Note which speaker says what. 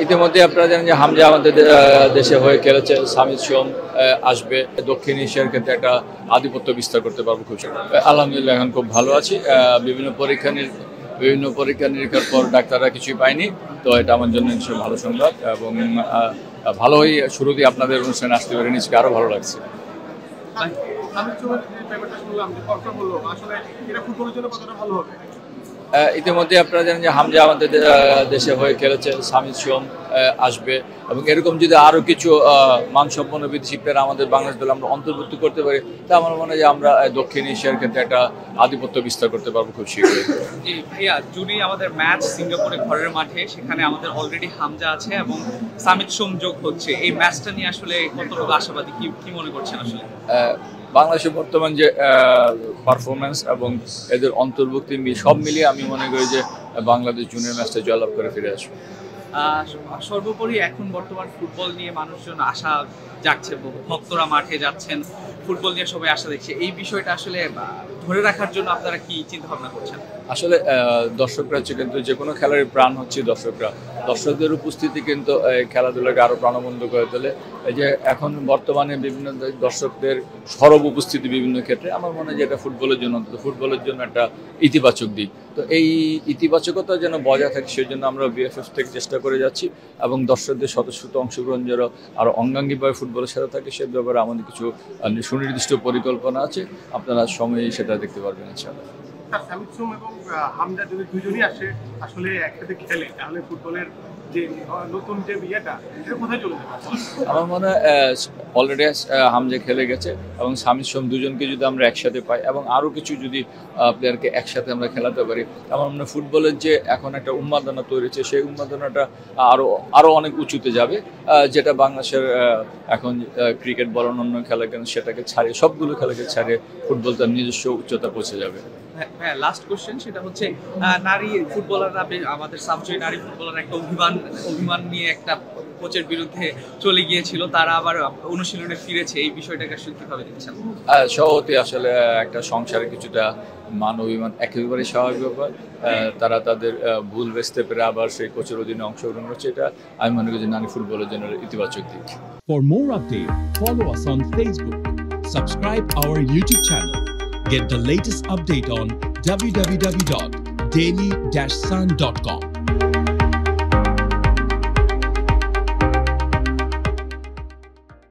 Speaker 1: ইতিমধ্যে আপনারা জানেন যে হামজা আমাদের দেশে হয়ে খেলেছে। সামিদ সোম আসবে। দক্ষিণ এশিয়ার ক্ষেত্রে একটা আধিপত্য বিস্তার করতে পারবো খুব শীঘ্রই। আলহামদুলিল্লাহ এখন খুব ভালো আছি। বিভিন্ন পরীক্ষা নিরীক্ষার পর ডাক্তাররা কিছুই পায়নি, তো এটা আমার জন্য নিশ্চয়ই ভালো সংবাদ এবং ভালোই শুরুতেই আপনাদের অনুষ্ঠানে আসতে পেরে নিজেকে আরো ভালো লাগছে। ইতিমধ্যে আপনারা জানেন যে হামজা আমাদের দেশে হয়ে খেলেছে। সামিদ সোম আসবে এবং এরকম যদি আরও কিছু মানসম্পন্ন বিদেশি প্লেয়ার আমাদের বাংলাদেশ দলে আমরা অন্তর্ভুক্ত করতে পারি, তা আমার মনে হয় যে আমরা দক্ষিণ এশিয়ার ক্ষেত্রে একটা আধিপত্য বিস্তার করতে পারবো খুব শীঘ্রই।
Speaker 2: জি ভাইয়া, জুনি আমাদের ম্যাচ সিঙ্গাপুরে ঘরের মাঠে, সেখানে আমাদের অলরেডি হামজা আছে এবং সামিদ সোম যোগ হচ্ছে। এই ম্যাচটা নিয়ে আসলে কতটুকু আশাবাদী, কি মনে করছেন আসলে?
Speaker 1: বাংলাদেশের বর্তমান যে পারফরমেন্স এবং এদের অন্তর্ভুক্তি সব মিলিয়ে আমি মনে করি যে বাংলাদেশ জুনিয়র ম্যাচটা জয়লাভ করে ফিরে আসবে।
Speaker 2: সর্বোপরি এখন বর্তমান ফুটবল নিয়ে মানুষজন আশা জাগছে, ভক্তরা মাঠে যাচ্ছেন, ফুটবল নিয়ে সবাই আশা দেখছে। এই বিষয়টা আসলে ধরে রাখার জন্য আপনারা কি চিন্তা ভাবনা করছেন?
Speaker 1: আসলে দর্শকরা হচ্ছে কিন্তু যে কোনো খেলার প্রাণ হচ্ছে দর্শকদের উপস্থিতি কিন্তু খেলাধুলাকে আরো প্রাণবন্ত করে তোলে। এই যে এখন বর্তমানে বিভিন্ন দর্শকদের সরব উপস্থিতি বিভিন্ন ক্ষেত্রে, আমার মনে হয় যে এটা ফুটবলের জন্য একটা ইতিবাচক দিক। তো এই ইতিবাচকতা যেন বজায় থাকে সেজন্য আমরা বিএফএফ থেকে চেষ্টা করে যাচ্ছি এবং দর্শকদের স্বতঃস্ফূর্ত অংশগ্রহণ যেন আরো অঙ্গাঙ্গিভাবে ফুটবলের সাথে থাকে সে ব্যাপারে আমাদের কিছু সুনির্দিষ্ট পরিকল্পনা আছে। আপনারা সময়ে সেটা দেখতে পারবেন ইনশাআল্লাহ।
Speaker 3: সামিদ সোম এবং হামজা যদি দুজনই আসলে একসাথে খেলে, তাহলে ফুটবলের যে নতুন যে বিয়েটা এটা কোথায় চলে যাবে?
Speaker 1: আমার মনে হয় অলরেডি হামজা খেলে গেছে এবং সামিদ সোম দুজনকে যদি আমরা একসাথে পাই এবং আরও কিছু যদি প্লেয়ারকে একসাথে আমরা খেলাতে পারি, আমার মনে হয় ফুটবলের যে এখন একটা উন্মাদনা তৈরি হচ্ছে সেই উন্মাদনাটা আরও অনেক উঁচুতে যাবে, যেটা বাংলাদেশের এখন ক্রিকেট বলেন অন্য খেলা কেন সেটাকে ছাড়িয়ে সবগুলো খেলাকে ছাড়িয়ে ফুটবল তার নিজস্ব উচ্চতা পৌঁছে যাবে।
Speaker 2: হ্যাঁ, লাস্ট কোশ্চেন, সেটা হচ্ছে নারী ফুটবলাররা, আমাদের সাবজয়ী নারী ফুটবলার একটা অভিমান নিয়ে একটা কোচের বিরুদ্ধে চলে গিয়েছিল, তারা আবার অনুশীলনে ফিরেছে। এই বিষয়টাকে আসলে কিভাবে দেখছেন?
Speaker 1: সহজে আসলে একটা সংসারে কিছুটা মান অভিমান একেবারে স্বাভাবিক ব্যাপার। তারা তাদের ভুল বেচতে পেরে আবার সেই কোচের অধীনে অংশগ্রহণ করছে, এটা আমি মনে করি যে নারী ফুটবলের জন্য ইতিবাচক দিক।
Speaker 4: For more updates, follow us on Facebook, subscribe our YouTube channel, get the latest update on www.daily-sun.com.